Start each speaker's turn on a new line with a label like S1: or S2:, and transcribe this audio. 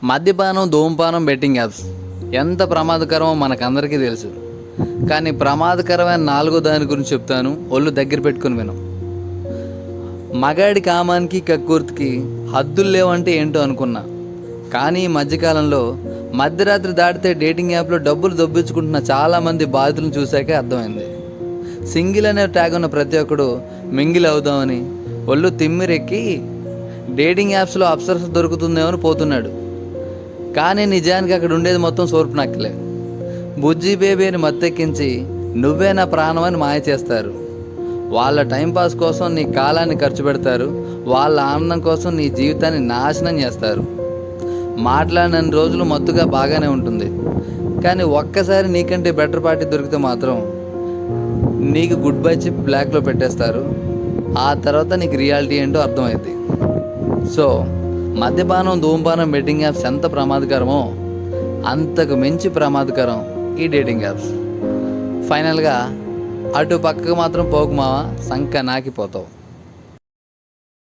S1: మద్యపానం, ధూమపానం, betting apps ఎంత ప్రమాదకరమో మనకందరికీ తెలుసు. కానీ ప్రమాదకరమైన నాలుగో దాని గురించి చెప్తాను, ఒళ్ళు దగ్గర పెట్టుకుని విను. మగాడి కామానికి, కక్కుర్తికి హద్దులు లేవంటే ఏంటో అనుకున్నా. కానీ ఈ మధ్యకాలంలో మధ్యరాత్రి దాటితే డేటింగ్ యాప్లో డబ్బులు దొబ్బించుకుంటున్న చాలామంది బాధితులను చూశాకే అర్థమైంది. సింగిల్ అనే ట్యాగ్ ఉన్న ప్రతి ఒక్కడు మింగిల్ అవుదామని ఒళ్ళు తిమ్మిరెక్కి డేటింగ్ యాప్స్లో అప్సరస దొరుకుతుందేమని పోతున్నాడు. కానీ నిజానికి అక్కడ ఉండేది మొత్తం సోర్పు నక్కలే. బుజ్జి బేబీ అని మత్తెక్కించి నువ్వే నా ప్రాణం అని మాయ చేస్తారు. వాళ్ళ టైంపాస్ కోసం నీ కాలాన్ని ఖర్చు పెడతారు. వాళ్ళ ఆనందం కోసం నీ జీవితాన్ని నాశనం చేస్తారు. మాట్లాడినన్ని రోజులు మత్తుగా బాగానే ఉంటుంది, కానీ ఒక్కసారి నీకంటే బెటర్ పార్టీ దొరికితే మాత్రం నీకు గుడ్ బై చెప్పి బ్లాక్లో పెట్టేస్తారు. ఆ తర్వాత నీకు రియాలిటీ ఏంటో అర్థమైంది. సో మద్యపానం, ధూమపానం, బెట్టింగ్ యాప్స్ ఎంత ప్రమాదకరమో అంతకు మించి ప్రమాదకరం ఈ డేటింగ్ యాప్స్. ఫైనల్గా అటు పక్కకు మాత్రం పోకు మావా, సంక నాకిపోతావు.